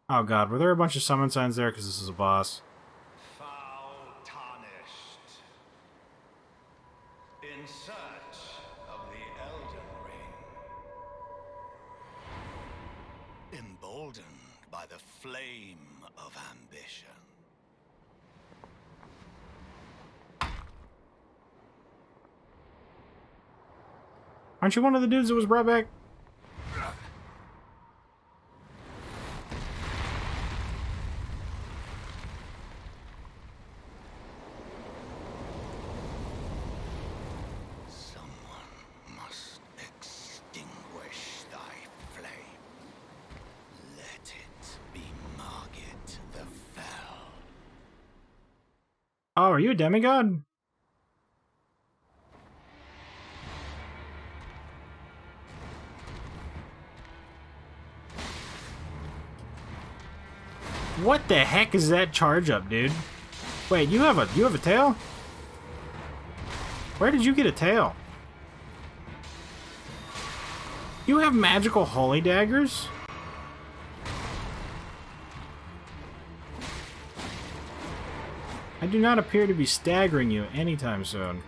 Oh god, were there a bunch of summon signs there because this is a boss? Foul tarnished. In search of the Elden Ring. Emboldened by the flame of ambition. Aren't you one of the dudes that was brought back? Oh, are you a demigod? What the heck is that charge up, dude? Wait, you have a tail? Where did you get a tail? You have magical holy daggers? I do not appear to be staggering you anytime soon.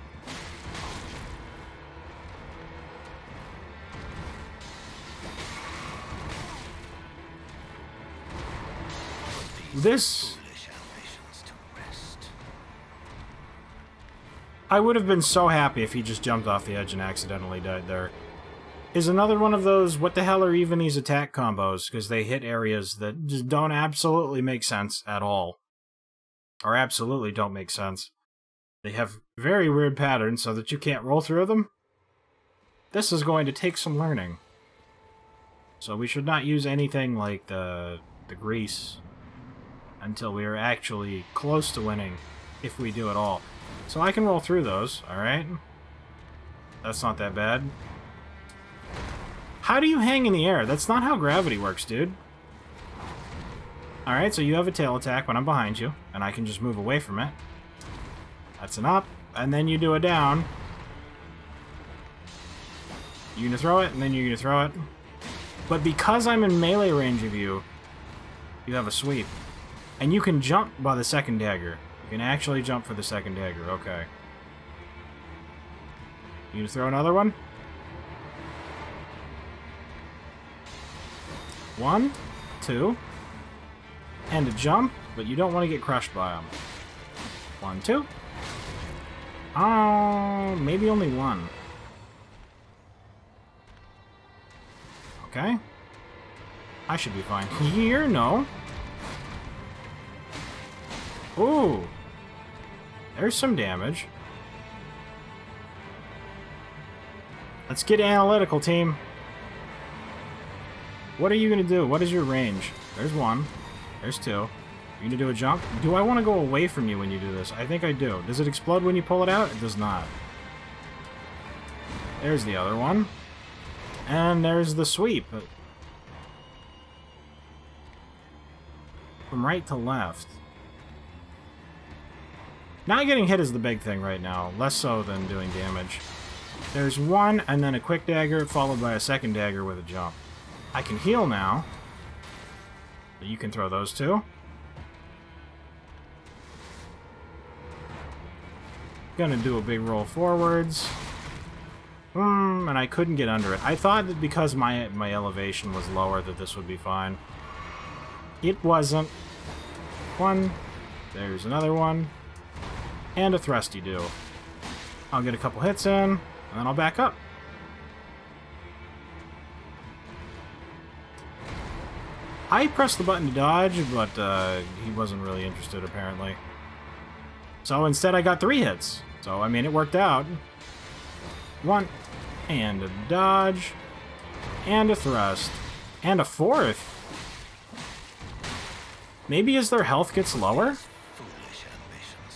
This... I would have been so happy if he just jumped off the edge and accidentally died there. Is another one of those, what the hell are even these attack combos? Because they hit areas that just don't absolutely make sense at all. Or absolutely don't make sense. They have very weird patterns so that you can't roll through them. This is going to take some learning. So we should not use anything like the grease until we are actually close to winning, if we do at all. So I can roll through those, alright? That's not that bad. How do you hang in the air? That's not how gravity works, dude. Alright, so you have a tail attack when I'm behind you, and I can just move away from it. That's an up, and then you do a down. You're gonna throw it, and then you're gonna throw it. But because I'm in melee range of you, you have a sweep. And you can jump by the second dagger. You can actually jump for the second dagger, okay. You gonna throw another one? 1, 2, and a jump, but you don't want to get crushed by them. 1, 2. Oh, maybe only 1. Okay. I should be fine. Here, no. Ooh. There's some damage. Let's get analytical, team. What are you going to do? What is your range? There's 1. There's 2. You're going to do a jump? Do I want to go away from you when you do this? I think I do. Does it explode when you pull it out? It does not. There's the other one. And there's the sweep. From right to left. Not getting hit is the big thing right now. Less so than doing damage. There's 1, and then a quick dagger, followed by a second dagger with a jump. I can heal now. You can throw those too. Gonna do a big roll forwards. And I couldn't get under it. I thought that because my elevation was lower that this would be fine. It wasn't. 1. There's another one. And a thrusty do. I'll get a couple hits in, and then I'll back up. I pressed the button to dodge, but he wasn't really interested, apparently. So instead I got 3 hits. So, I mean, it worked out. 1, and a dodge, and a thrust, and a 4th. Maybe as their health gets lower,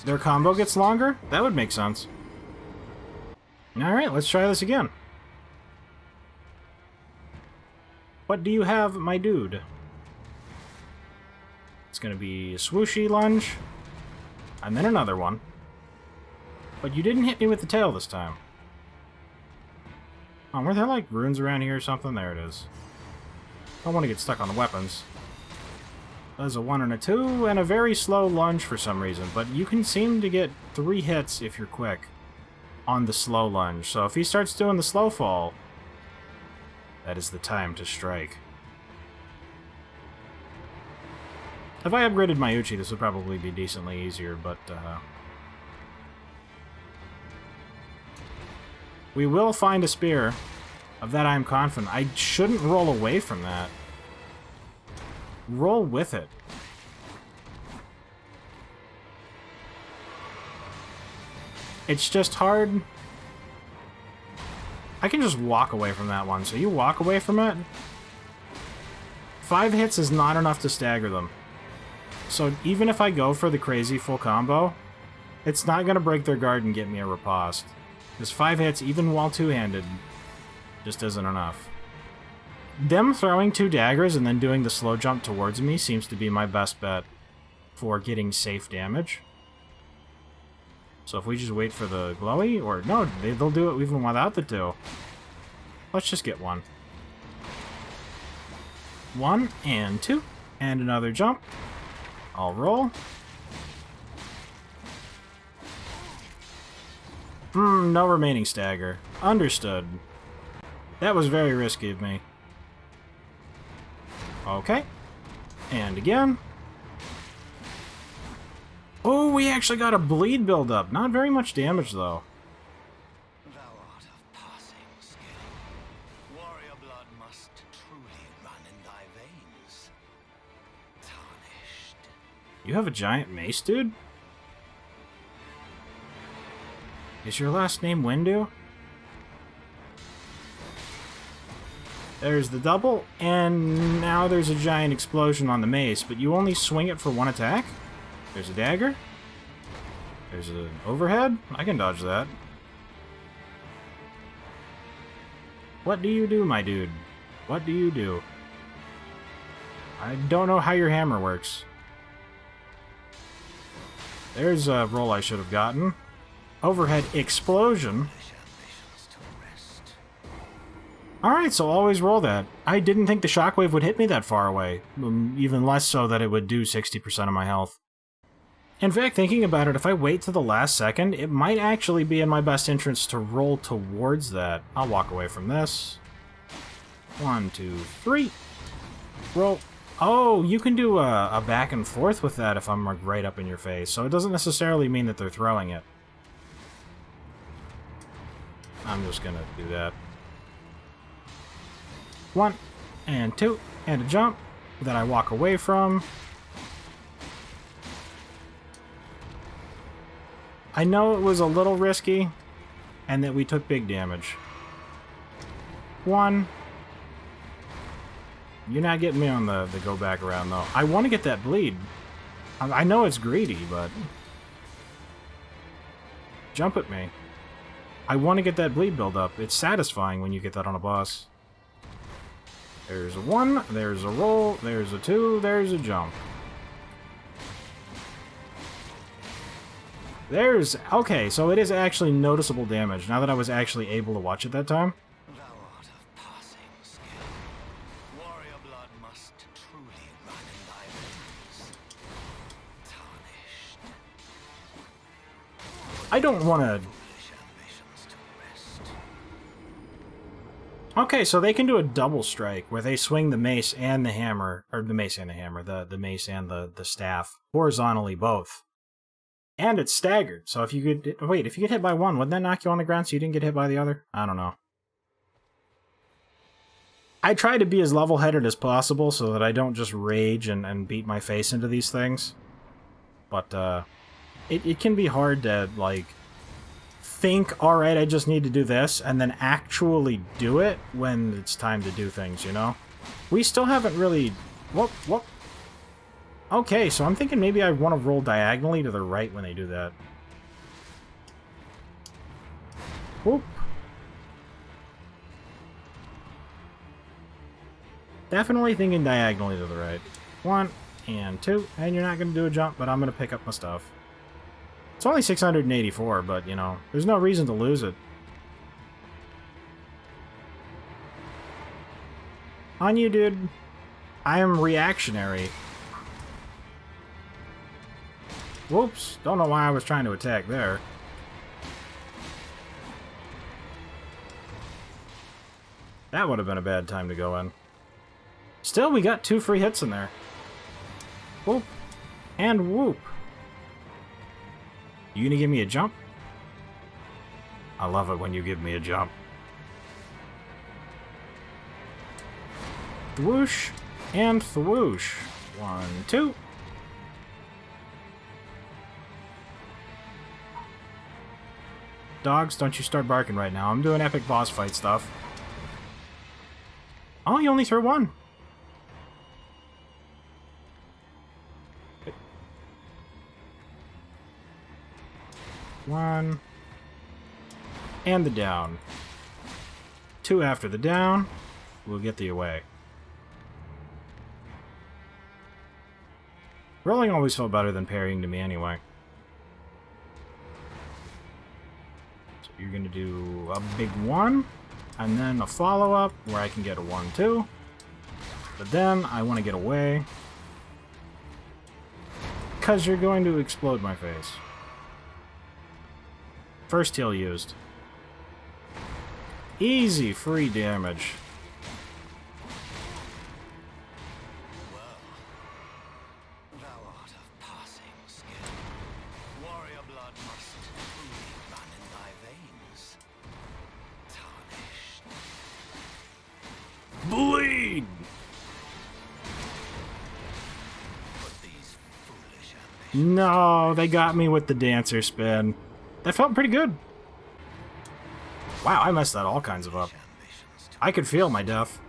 their combo gets longer? That would make sense. Alright, let's try this again. What do you have, my dude? It's gonna be a swooshy lunge, and then another one. But you didn't hit me with the tail this time. Oh, were there like runes around here or something? There it is. I don't want to get stuck on the weapons. Does a 1 and a 2, and a very slow lunge for some reason, but you can seem to get 3 hits if you're quick on the slow lunge. So if he starts doing the slow fall, that is the time to strike. If I upgraded my Uchi, this would probably be decently easier, but we will find a spear. Of that I am confident. I shouldn't roll away from that. Roll with it. It's just hard. I can just walk away from that one, so you walk away from it. 5 hits is not enough to stagger them. So even if I go for the crazy full combo, it's not going to break their guard and get me a riposte. Because 5 hits, even while two-handed, just isn't enough. Them throwing 2 daggers and then doing the slow jump towards me seems to be my best bet for getting safe damage. So if we just wait for the glowy, or no, they'll do it even without the 2. Let's just get 1. 1 and 2, and another jump. I'll roll. No remaining stagger. Understood. That was very risky of me. Okay. And again. Oh, we actually got a bleed build-up. Not very much damage, though. Thou art of passing skill. Warrior blood must truly run in thy veins. Tarnished. You have a giant mace, dude? Is your last name Windu? There's the double, and now there's a giant explosion on the mace, but you only swing it for 1 attack? There's a dagger. There's an overhead. I can dodge that. What do you do, my dude? What do you do? I don't know how your hammer works. There's a roll I should have gotten. Overhead explosion. Alright, so always roll that. I didn't think the shockwave would hit me that far away. Even less so that it would do 60% of my health. In fact, thinking about it, if I wait to the last second, it might actually be in my best interest to roll towards that. I'll walk away from this. 1, 2, 3. Roll. Oh, you can do a back and forth with that if I'm right up in your face, so it doesn't necessarily mean that they're throwing it. I'm just gonna do that. 1, and 2, and a jump that I walk away from. I know it was a little risky, and that we took big damage. 1. You're not getting me on the go back around, though. I want to get that bleed. I know it's greedy, but... Jump at me. I want to get that bleed build up. It's satisfying when you get that on a boss. There's a 1, there's a roll, there's a 2, there's a jump. There's... Okay, so it is actually noticeable damage, now that I was actually able to watch it that time. Thou art of passing skill. Warrior blood must truly run in thy veins. Tarnished. I don't want to... Foolish ambitions to rest. Okay, so they can do a double strike, where they swing the mace and the hammer, or the mace and the hammer, the mace and the staff, horizontally both. And it's staggered, so if you could... Wait, if you get hit by one, wouldn't that knock you on the ground so you didn't get hit by the other? I don't know. I try to be as level-headed as possible so that I don't just rage and beat my face into these things. But, it can be hard to, like, think, alright, I just need to do this, and then actually do it when it's time to do things, you know? We still haven't really... Whoop. Okay, so I'm thinking maybe I want to roll diagonally to the right when they do that. Whoop. Definitely thinking diagonally to the right. 1 and 2, and you're not going to do a jump, but I'm going to pick up my stuff. It's only 684, but, you know, there's no reason to lose it. On you, dude. I am reactionary. Whoops. Don't know why I was trying to attack there. That would have been a bad time to go in. Still, we got 2 free hits in there. Whoop. And whoop. You gonna give me a jump? I love it when you give me a jump. Thwoosh and thwoosh. 1, 2. Dogs, don't you start barking right now. I'm doing epic boss fight stuff. Oh, you only threw 1. One. And the down. 2 after the down. We'll get the away. Rolling always felt better than parrying to me anyway. So you're going to do a big 1, and then a follow-up where I can get a 1, 2. But then I want to get away, because you're going to explode my face. First heal used. Easy free damage. Thou art of passing skill. Warrior blood must truly run in thy veins. Tarnished. Bleed! Put these foolish ambitions. No, they got me with the dancer spin. That felt pretty good. Wow, I messed that all kinds of up. I could feel my death.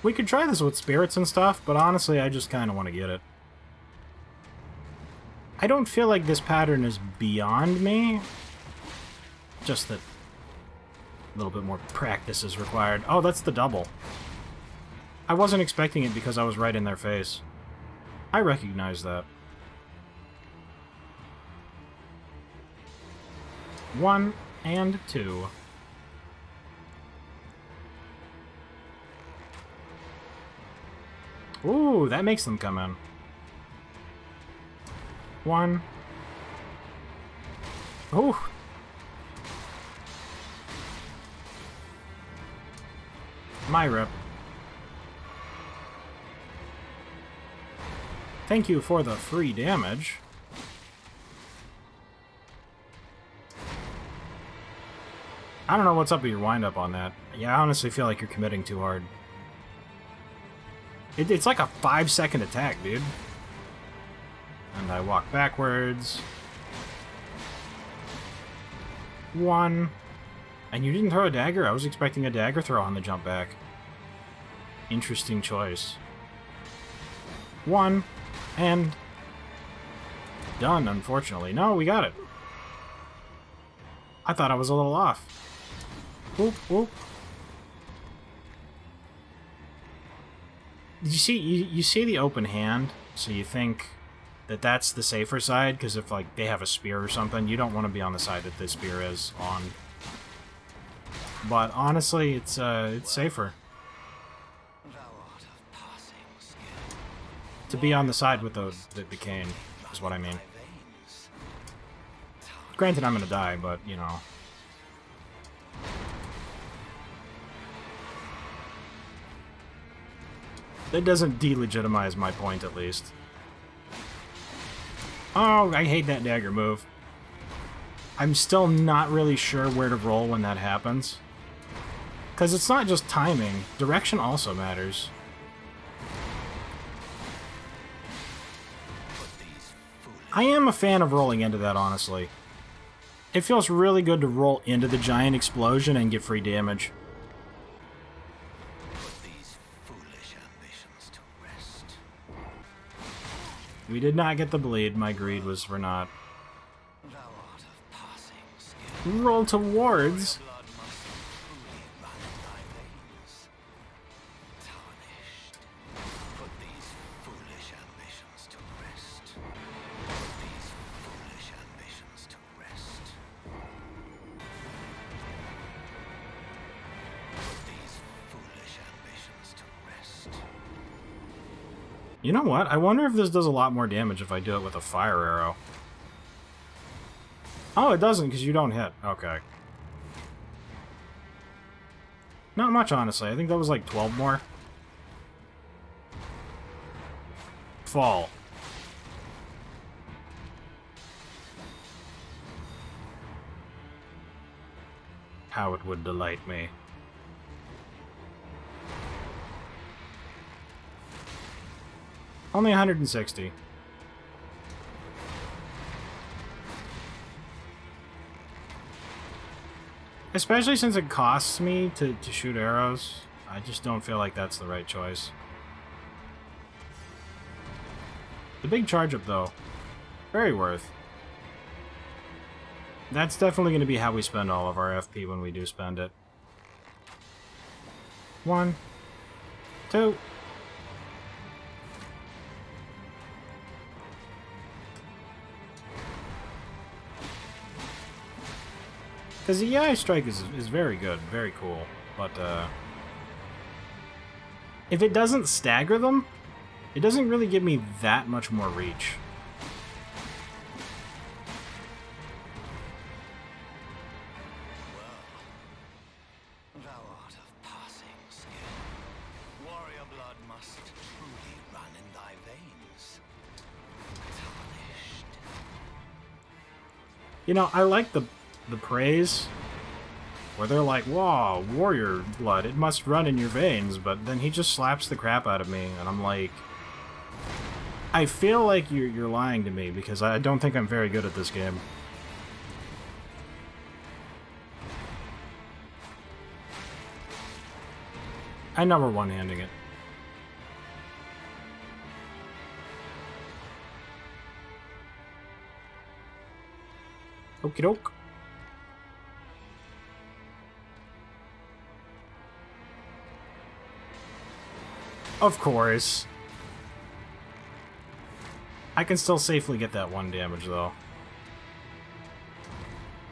We could try this with spirits and stuff, but honestly, I just kind of want to get it. I don't feel like this pattern is beyond me. Just that a little bit more practice is required. Oh, that's the double. I wasn't expecting it because I was right in their face. I recognize that. 1 and 2. Ooh, that makes them come in. 1. Ooh. My rip. Thank you for the free damage. I don't know what's up with your wind-up on that. Yeah, I honestly feel like you're committing too hard. It's like a 5-second attack, dude. And I walk backwards. 1. And you didn't throw a dagger? I was expecting a dagger throw on the jump back. Interesting choice. 1. And... done, unfortunately. No, we got it. I thought I was a little off. Whoop, whoop. Did you see, you see the open hand, so you think that that's the safer side, because if, like, they have a spear or something, you don't want to be on the side that this spear is on. But honestly, it's safer Thou art of passing skill. to be on the side with the cane, is what I mean. Granted, I'm gonna die, but, you know. That doesn't delegitimize my point, at least. Oh, I hate that dagger move. I'm still not really sure where to roll when that happens. Because it's not just timing. Direction also matters. I am a fan of rolling into that, honestly. It feels really good to roll into the giant explosion and get free damage. Put these foolish ambitions to rest. We did not get the bleed. My greed was for naught. Thou art of passing skill. Roll towards. Blood must truly run in thy veins. Tarnished. Put these foolish ambitions to rest. Put these foolish ambitions to rest. Put these foolish ambitions to rest. You know what? I wonder if this does a lot more damage if I do it with a fire arrow. Oh, it doesn't, because you don't hit. Okay. Not much, honestly. I think that was like 12 more. Fall. How it would delight me. Only 160. Especially since it costs me to shoot arrows. I just don't feel like that's the right choice. The big charge up, though. Very worth. That's definitely going to be how we spend all of our FP when we do spend it. 1, 2. Because the EI strike is very good, very cool. But, if it doesn't stagger them, it doesn't really give me that much more reach. Well, thou art of passing skill. Warrior blood must truly run in thy veins. Tarnished. You know, I like the praise, where they're like, "Whoa, warrior blood, it must run in your veins," but then he just slaps the crap out of me, and I'm like, I feel like you're lying to me, because I don't think I'm very good at this game. I know we're one-handing it. Okie doke. Of course. I can still safely get that 1 damage, though.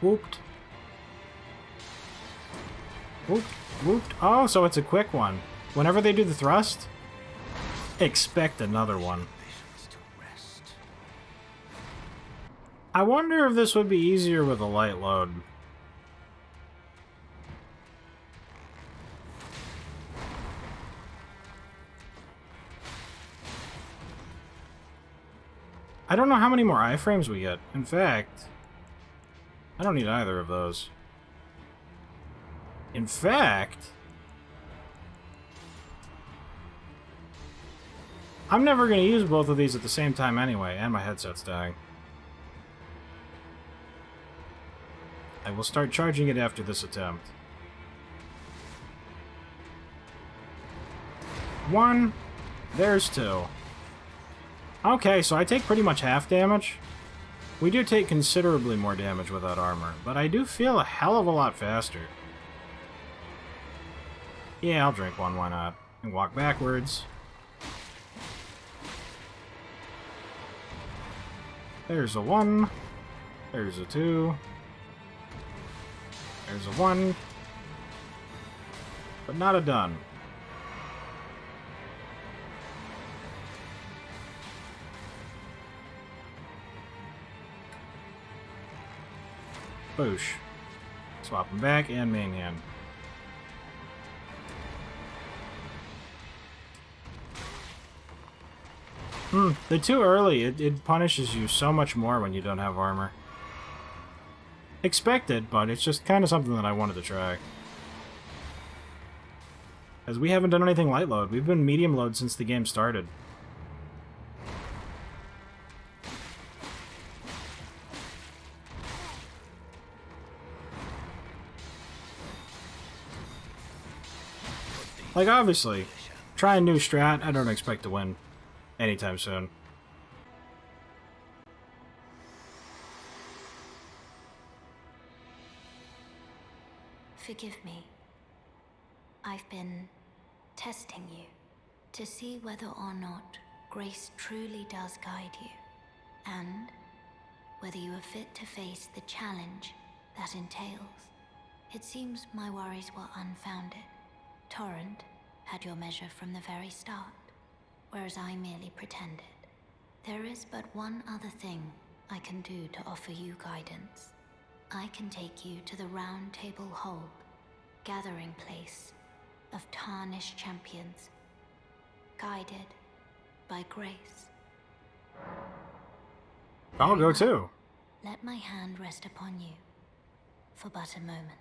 Whooped. Whooped. Whooped. Oh, so it's a quick one. Whenever they do the thrust, expect another one. Visions to rest. I wonder if this would be easier with a light load. I don't know how many more iframes we get. In fact, I don't need either of those. In fact, I'm never going to use both of these at the same time anyway, and my headset's dying. I will start charging it after this attempt. 1, there's 2. Okay, so I take pretty much half damage. We do take considerably more damage without armor, but I do feel a hell of a lot faster. Yeah, I'll drink one, why not? And walk backwards. There's a 1. There's a 2. There's a 1. But not a done. Boosh. Swap them back and main hand. They're too early. It punishes you so much more when you don't have armor. Expected, but it's just kind of something that I wanted to try. Because we haven't done anything light load. We've been medium load since the game started. Like, obviously, try a new strat, I don't expect to win anytime soon. Forgive me. I've been testing you to see whether or not grace truly does guide you, and whether you are fit to face the challenge that entails. It seems my worries were unfounded. Torrent had your measure from the very start, whereas whereas I merely pretended. There is but one other thing I can do to offer you guidance. I can take you to the Roundtable Hold, gathering place of tarnished champions, guided by grace. I'll go Very well. too. Let my hand rest upon you for but a moment.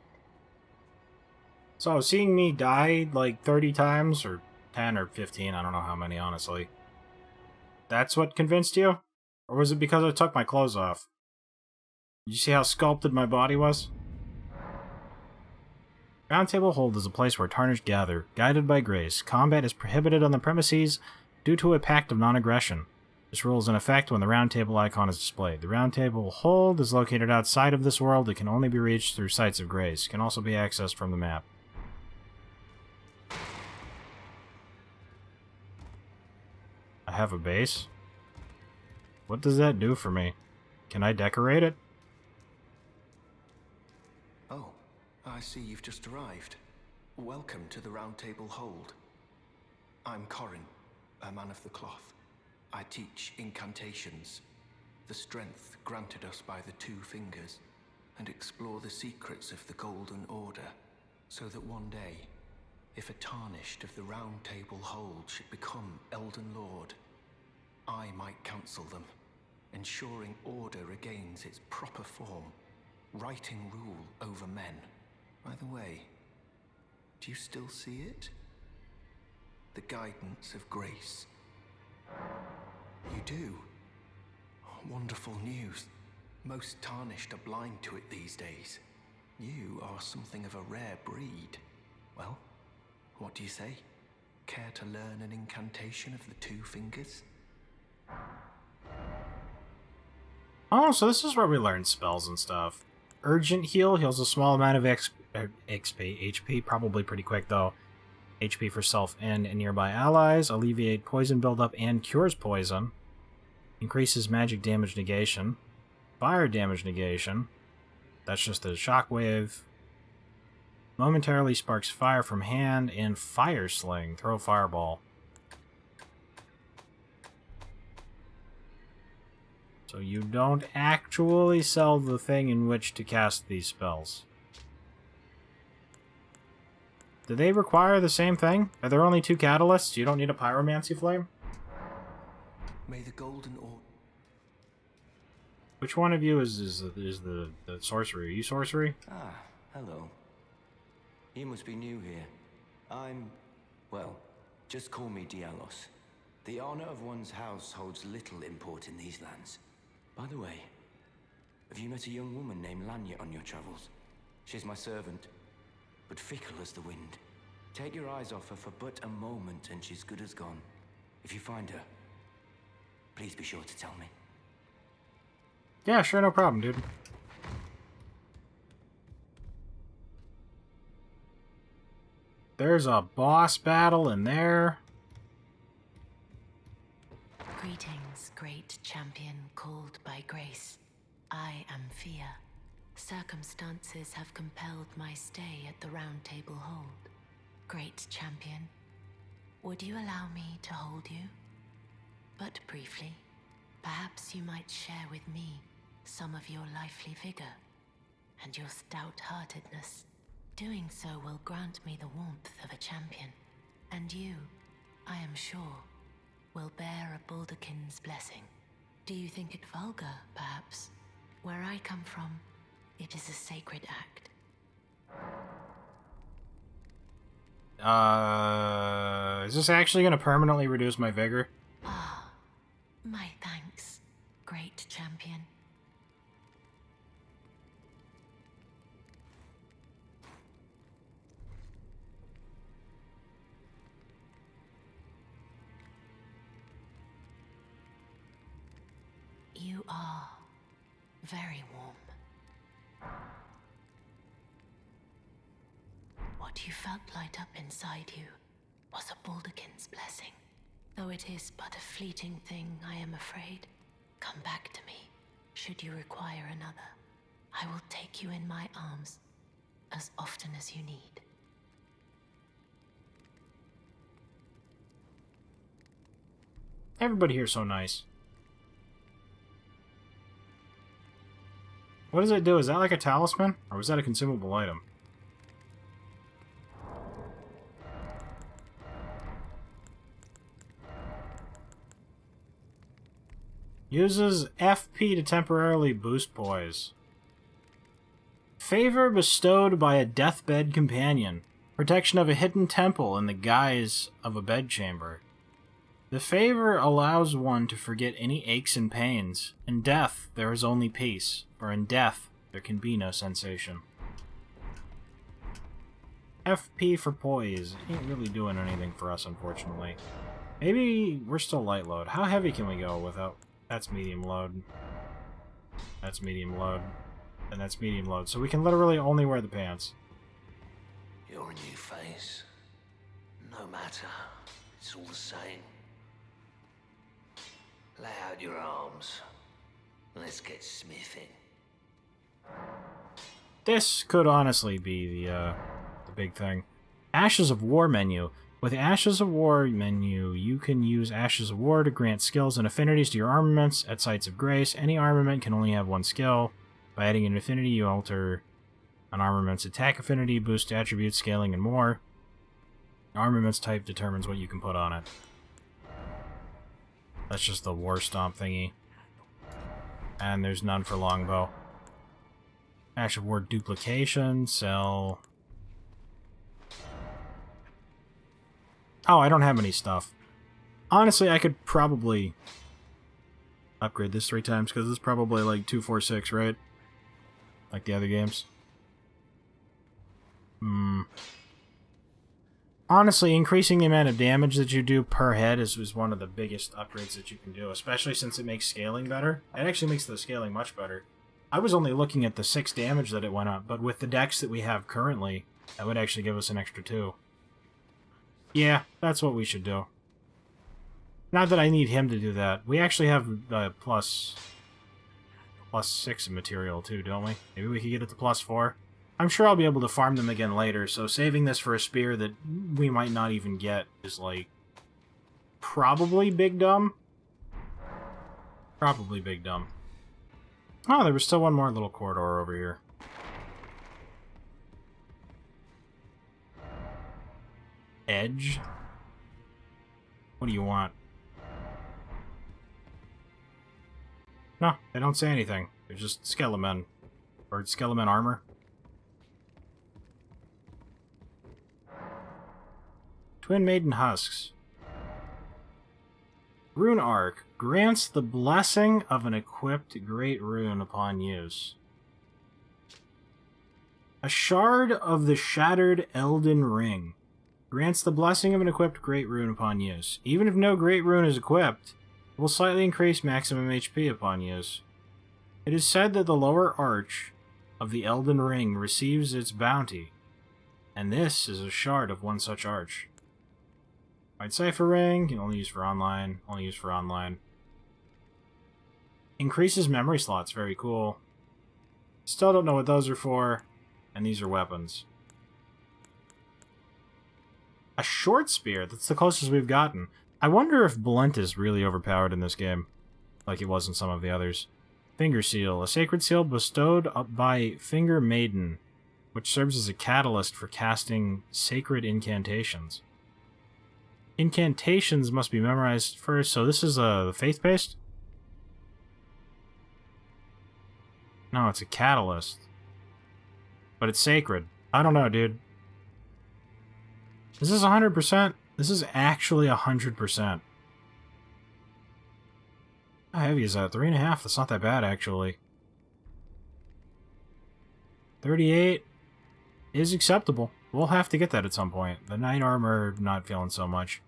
So seeing me die like 30 times, or 10 or 15, I don't know how many, honestly. That's what convinced you? Or was it because I took my clothes off? Did you see how sculpted my body was? Roundtable Hold is a place where tarnished gather, guided by grace. Combat is prohibited on the premises due to a pact of non-aggression. This rule is in effect when the Roundtable icon is displayed. The Roundtable Hold is located outside of this world. It can only be reached through sites of grace. It can also be accessed from the map. I have a base? What does that do for me? Can I decorate it? Oh, I see you've just arrived. Welcome to the Roundtable Hold. I'm Corin, a man of the cloth. I teach incantations, the strength granted us by the Two Fingers, and explore the secrets of the Golden Order, so that one day, if a tarnished of the Roundtable Hold should become Elden Lord, I might counsel them, ensuring order regains its proper form, righting rule over men. By the way, do you still see it? The guidance of grace. You do? Wonderful news. Most tarnished are blind to it these days. You are something of a rare breed. Well, what do you say? Care to learn an incantation of the Two Fingers? Oh, so this is where we learn spells and stuff. Urgent Heal heals a small amount of HP, probably pretty quick though. HP for self and nearby allies. Alleviate poison buildup and cures poison. Increases magic damage negation. Fire damage negation. That's just a shockwave. Momentarily sparks fire from hand and fire sling. Throw fireball. So you don't actually sell the thing in which to cast these spells. Do they require the same thing? Are there only 2 catalysts? You don't need a pyromancy flame? May the Golden Order... Which one of you is the sorcery? Are you sorcery? Ah, hello. You must be new here. I'm... well, just call me Dialos. The honor of one's house holds little import in these lands. By the way, have you met a young woman named Lanya on your travels? She's my servant, but fickle as the wind. Take your eyes off her for but a moment and she's good as gone. If you find her, please be sure to tell me. Yeah, sure, no problem, dude. There's a boss battle in there. Greetings, great champion called by grace. I am Fia. Circumstances have compelled my stay at the Roundtable Hold. Great champion, would you allow me to hold you? But briefly, perhaps you might share with me some of your lively vigor and your stout-heartedness. Doing so will grant me the warmth of a champion, and you, I am sure, will bear a Baldakin's blessing. Do you think it vulgar, perhaps? Where I come from, it is a sacred act. Is this actually going to permanently reduce my vigor? Ah, my thanks, great champion. You are very warm. What you felt light up inside you was a Baldakin's blessing. Though it is but a fleeting thing, I am afraid. Come back to me, should you require another. I will take you in my arms as often as you need. Everybody here's so nice. What does it do? Is that like a talisman? Or was that a consumable item? Uses FP to temporarily boost poise. Favor bestowed by a deathbed companion. Protection of a hidden temple in the guise of a bedchamber. The favor allows one to forget any aches and pains. In death, there is only peace, for in death, there can be no sensation. FP for poise. Ain't really doing anything for us, unfortunately. Maybe we're still light load. How heavy can we go without... That's medium load. That's medium load. And that's medium load. So we can literally only wear the pants. You're a new face. No matter. It's all the same. Lay out your arms. Let's get smithing. This could honestly be the big thing. Ashes of War menu. With the Ashes of War menu, you can use Ashes of War to grant skills and affinities to your armaments at sites of grace. Any armament can only have one skill. By adding an affinity, you alter an armament's attack affinity, boost attributes, scaling, and more. Armament's type determines what you can put on it. That's just the War Stomp thingy. And there's none for Longbow. Ash of War duplication, sell... Oh, I don't have any stuff. Honestly, I could probably upgrade this 3 times, because it's probably like 246, right? Like the other games. Honestly, increasing the amount of damage that you do per head is one of the biggest upgrades that you can do, especially since it makes scaling better. It actually makes the scaling much better. I was only looking at the 6 damage that it went up, but with the decks that we have currently, that would actually give us an extra 2. Yeah, that's what we should do. Not that I need him to do that. We actually have plus 6 in material too, don't we? Maybe we could get it to plus 4. I'm sure I'll be able to farm them again later, so saving this for a spear that we might not even get is, like, probably big dumb. Probably big dumb. Oh, there was still one more little corridor over here. Edge? What do you want? No, they don't say anything. They're just skelemen. Or skelemen armor. Twin Maiden Husks. Rune Arc. Grants the blessing of an equipped great rune upon use. A shard of the shattered Elden Ring. Grants the blessing of an equipped great rune upon use. Even if no great rune is equipped, it will slightly increase maximum HP upon use. It is said that the lower arch of the Elden Ring receives its bounty, and this is a shard of one such arch. White Cipher Ring, can only use for online, only use for online. Increases memory slots, very cool. Still don't know what those are for, and these are weapons. A short spear, that's the closest we've gotten. I wonder if Blunt is really overpowered in this game, like it was in some of the others. Finger Seal, a sacred seal bestowed by Finger Maiden, which serves as a catalyst for casting sacred incantations. Incantations must be memorized first, so this is a faith-based? No, it's a catalyst. But it's sacred. I don't know, dude. Is this 100%? This is actually 100%. How heavy is that? 3.5? That's not that bad, actually. 38 is acceptable. We'll have to get that at some point. The Knight Armor, not feeling so much.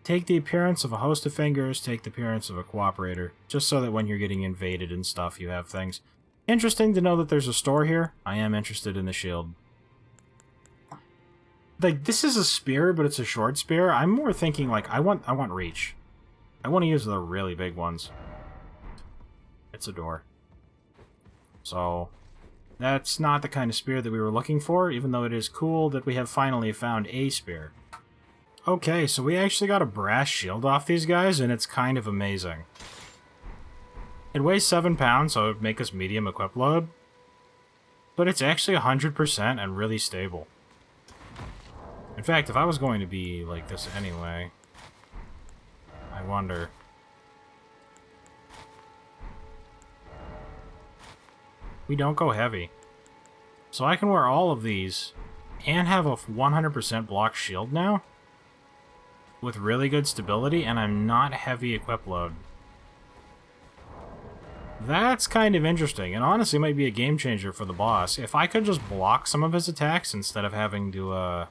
Take the appearance of a host of fingers, take the appearance of a cooperator, just so that when you're getting invaded and stuff, you have things. Interesting to know that there's a store here. I am interested in the shield. Like, this is a spear, but it's a short spear. I'm more thinking, like, I want reach. I want to use the really big ones. It's a door. So, that's not the kind of spear that we were looking for, even though it is cool that we have finally found a spear. Okay, so we actually got a brass shield off these guys, and it's kind of amazing. It weighs 7 pounds, so it would make us medium equip load. But it's actually 100% and really stable. In fact, if I was going to be like this anyway, I wonder. We don't go heavy. So I can wear all of these and have a 100% block shield now with really good stability, and I'm not heavy equip load. That's kind of interesting, and honestly might be a game changer for the boss. If I could just block some of his attacks instead of having to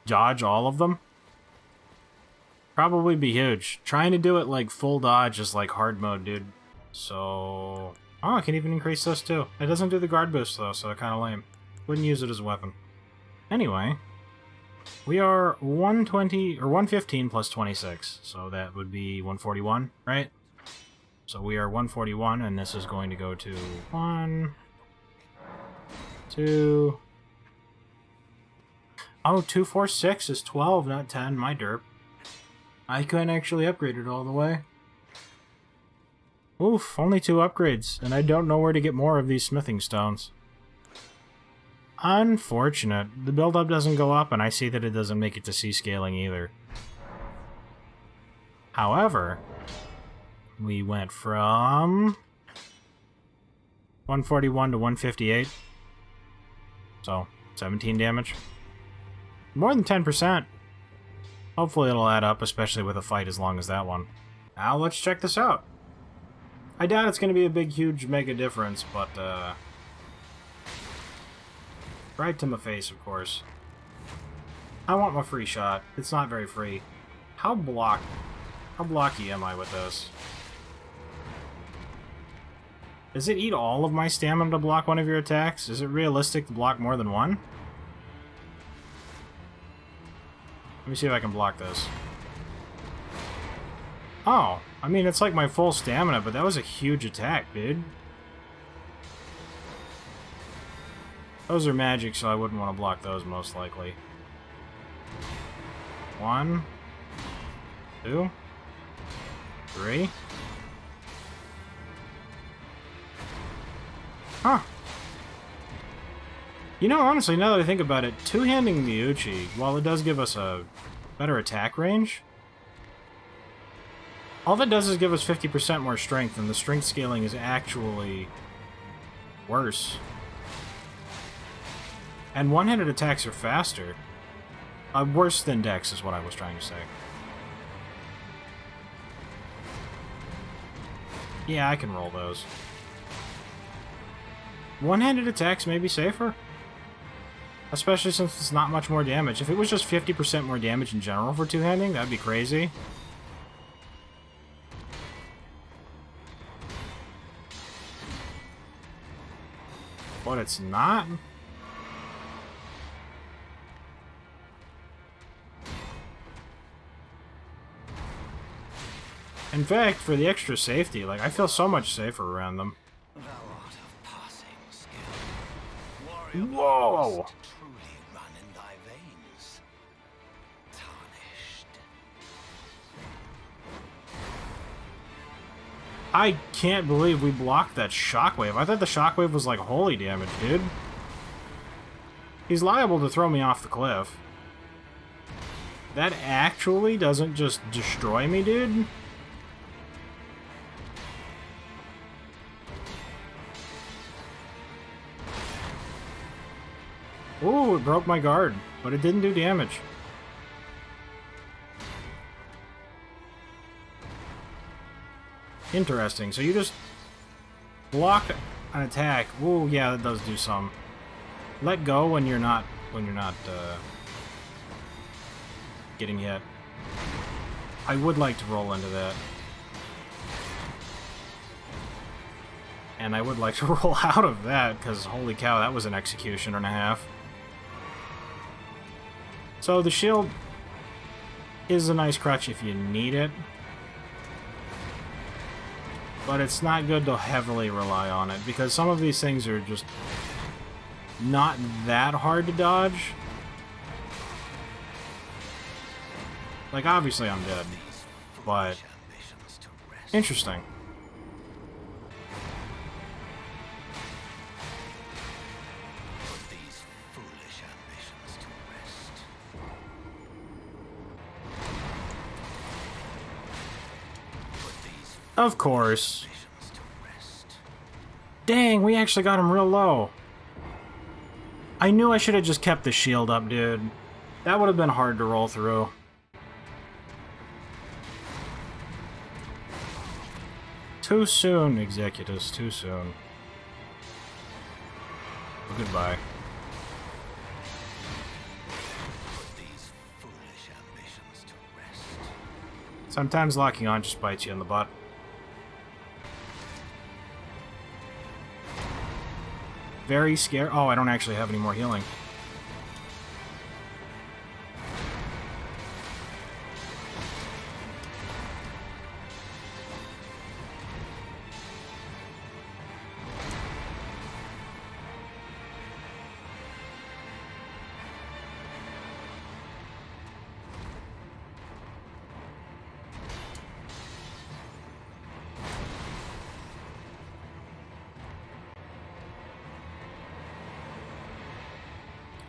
dodge all of them, probably be huge. Trying to do it like full dodge is like hard mode, dude. So... oh, I can even increase this too. It doesn't do the guard boost though, so kind of lame. Wouldn't use it as a weapon. Anyway, we are 120 or 115 plus 26, so that would be 141, right? So we are 141, and this is going to go to 1, 2. Oh, 246 is 12, not 10. My derp. I couldn't actually upgrade it all the way. Oof, only 2 upgrades, and I don't know where to get more of these smithing stones. Unfortunate. The build-up doesn't go up, and I see that it doesn't make it to C scaling either. However, we went from 141 to 158. So, 17 damage. More than 10%. Hopefully it'll add up, especially with a fight as long as that one. Now let's check this out. I doubt it's going to be a big, huge, mega difference, but, right to my face, of course. I want my free shot. It's not very free. How blocky am I with this? Does it eat all of my stamina to block one of your attacks? Is it realistic to block more than one? Let me see if I can block this. Oh, I mean, it's like my full stamina, but that was a huge attack, dude. Those are magic, so I wouldn't want to block those, most likely. 1, 2, 3. Huh. You know, honestly, now that I think about it, two-handing the Uchi, while it does give us a better attack range, all that does is give us 50% more strength, and the strength scaling is actually worse. And one-handed attacks are faster. Worse than Dex is what I was trying to say. Yeah, I can roll those. One-handed attacks may be safer. Especially since it's not much more damage. If it was just 50% more damage in general for two-handing, that'd be crazy. But it's not. In fact, for the extra safety, like, I feel so much safer around them. Whoa! I can't believe we blocked that shockwave. I thought the shockwave was like holy damage, dude. He's liable to throw me off the cliff. That actually doesn't just destroy me, dude. Ooh, it broke my guard, but it didn't do damage. Interesting. So you just block an attack. Ooh, yeah, that does do some. Let go when you're not getting hit. I would like to roll into that. And I would like to roll out of that, because holy cow, that was an execution and a half. So the shield is a nice crutch if you need it. But it's not good to heavily rely on it, because some of these things are just not that hard to dodge. Like, obviously I'm dead, but interesting. Of course. Dang, we actually got him real low. I knew I should have just kept the shield up, dude. That would have been hard to roll through. Too soon, Executus, too soon. Goodbye. Sometimes locking on just bites you in the butt. Very scared. Oh, I don't actually have any more healing.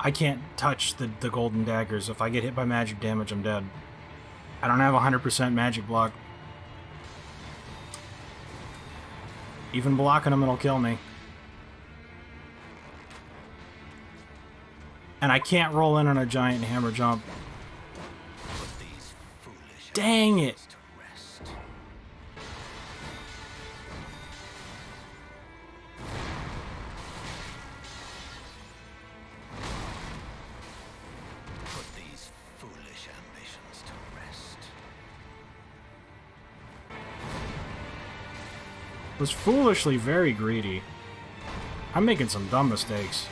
I can't touch the golden daggers. If I get hit by magic damage, I'm dead. I don't have 100% magic block. Even blocking them, it'll kill me. And I can't roll in on a giant hammer jump. Dang it! Was foolishly very greedy. I'm making some dumb mistakes.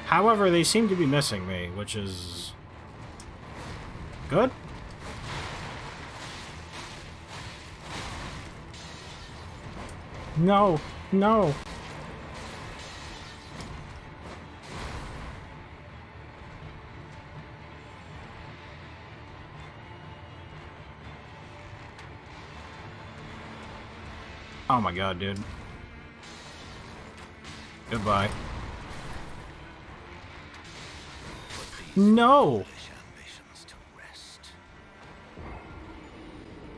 However, they seem to be missing me, which is good. No, no. Oh my god, dude. Goodbye. No!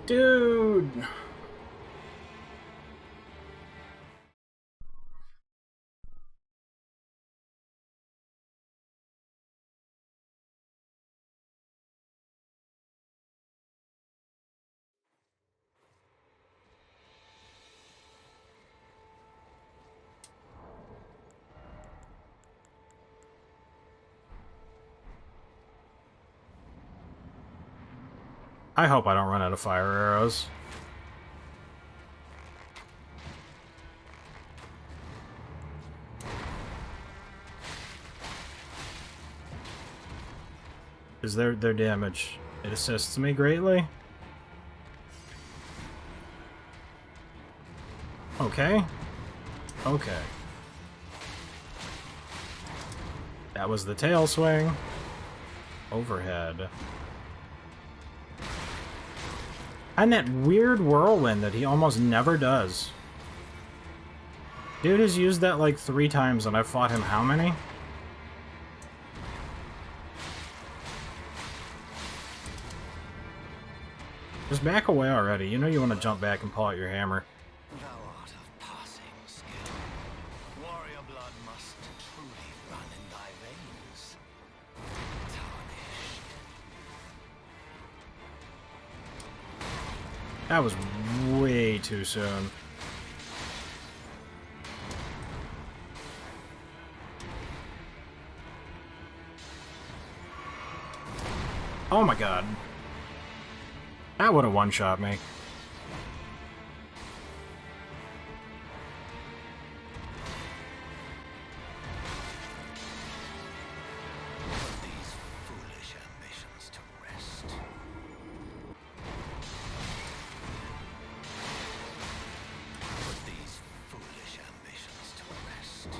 Dude! I hope I don't run out of fire arrows. Is their damage? It assists me greatly. Okay. Okay. That was the tail swing. Overhead. And that weird whirlwind that he almost never does. Dude has used that like 3 times and I've fought him how many? Just back away already. You know you want to jump back and pull out your hammer. Thou art of passing skill. Warrior blood must truly run in thy veins. Tarnished. That was way too soon. Oh my god. That would have one-shot me. These foolish ambitions to rest. Put these foolish ambitions to rest.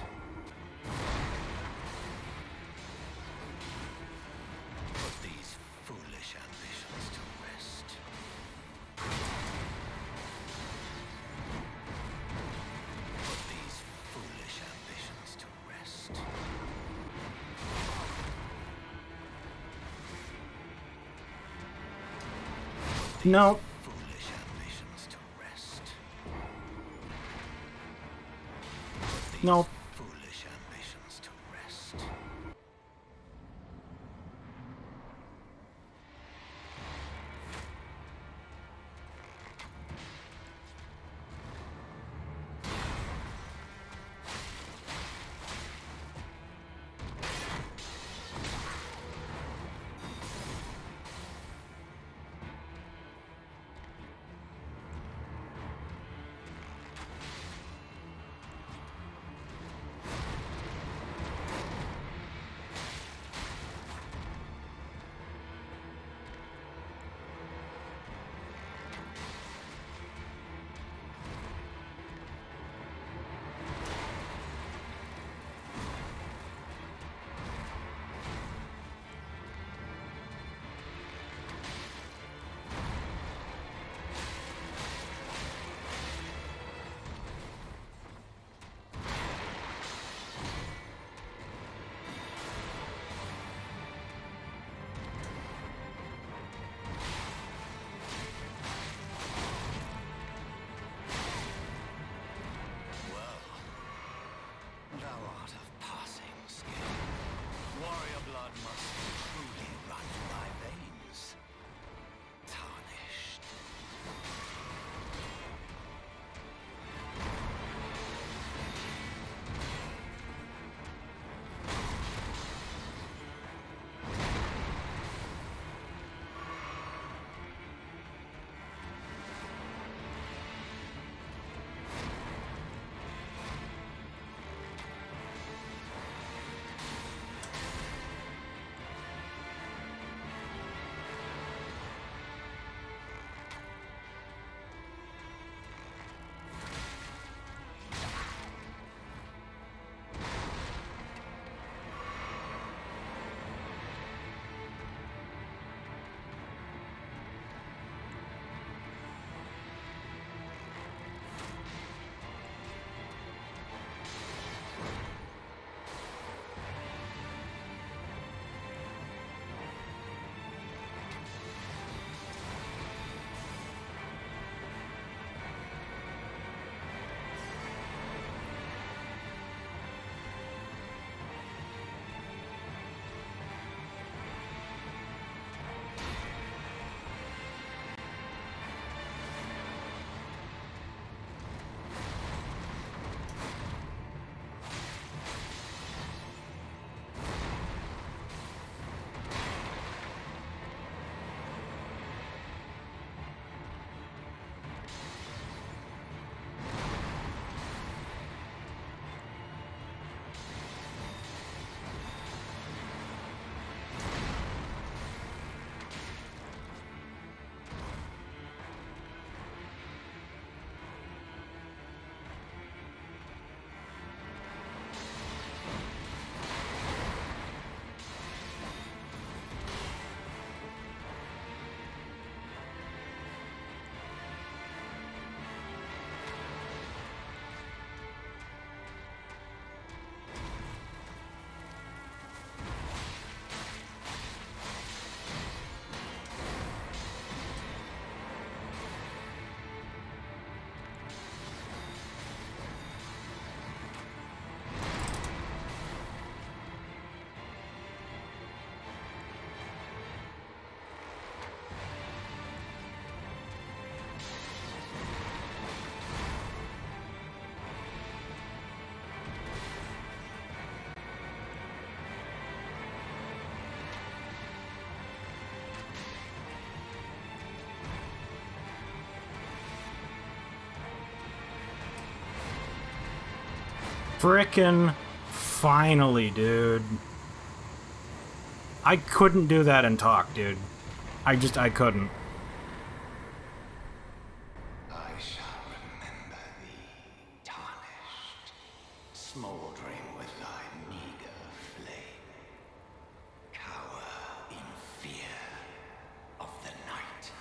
No. Foolish ambitions to rest. No. Foolish ambitions to rest. Thou art of passing skill. Warrior blood must truly run in thy veins. Tarnished. Frickin' finally, dude. I couldn't do that and talk, dude. I couldn't. I shall remember thee, tarnished, smoldering with thy meager flame. Cower in fear of the night.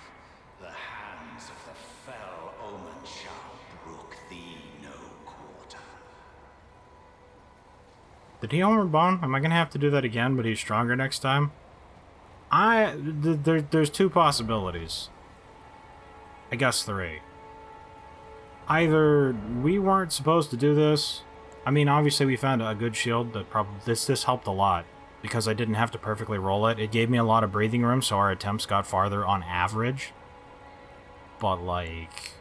The hands of the fell Omen shall brook thee no quarter. Did he armor bone? Am I gonna have to do that again, but he's stronger next time? There's two possibilities. I guess 3. Either we weren't supposed to do this. I mean, obviously we found a good shield that probably this helped a lot because I didn't have to perfectly roll it. It gave me a lot of breathing room, so our attempts got farther on average. But like,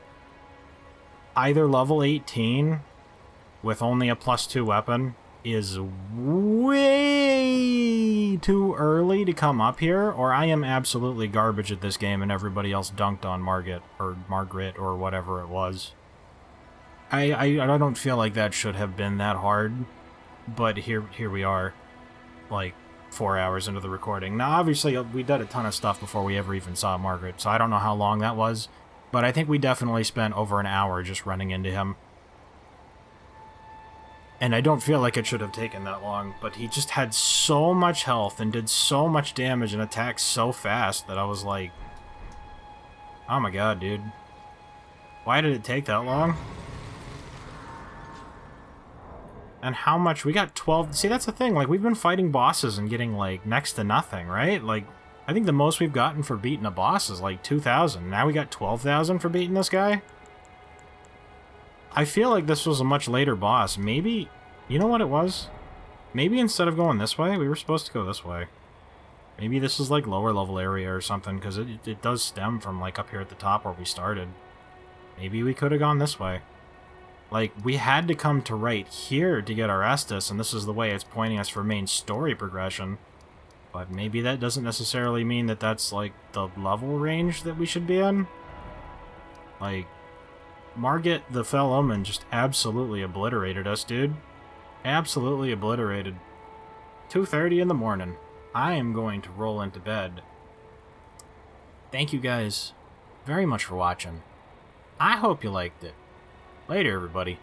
either level 18 with only a +2 weapon is way too early to come up here, or I am absolutely garbage at this game and everybody else dunked on Margit or whatever it was. I don't feel like that should have been that hard, but here we are, like 4 hours into the recording. Now, obviously, we did a ton of stuff before we ever even saw Margit, so I don't know how long that was, but I think we definitely spent over an hour just running into him. And I don't feel like it should have taken that long, but he just had so much health and did so much damage and attacked so fast that I was like, oh my god, dude. Why did it take that long? And how much? We got 12. See, that's the thing. Like, we've been fighting bosses and getting, like, next to nothing, right? Like, I think the most we've gotten for beating a boss is, like, 2,000. Now we got 12,000 for beating this guy? I feel like this was a much later boss. Maybe... You know what it was? Maybe instead of going this way, we were supposed to go this way. Maybe this is, like, lower level area or something, because it does stem from, like, up here at the top where we started. Maybe we could have gone this way. Like, we had to come to right here to get our Estus, and this is the way it's pointing us for main story progression. But maybe that doesn't necessarily mean that that's, like, the level range that we should be in. Like, Margit the Fell Omen just absolutely obliterated us, dude. Absolutely obliterated. 2:30 in the morning. I am going to roll into bed. Thank you guys very much for watching. I hope you liked it. Later, everybody.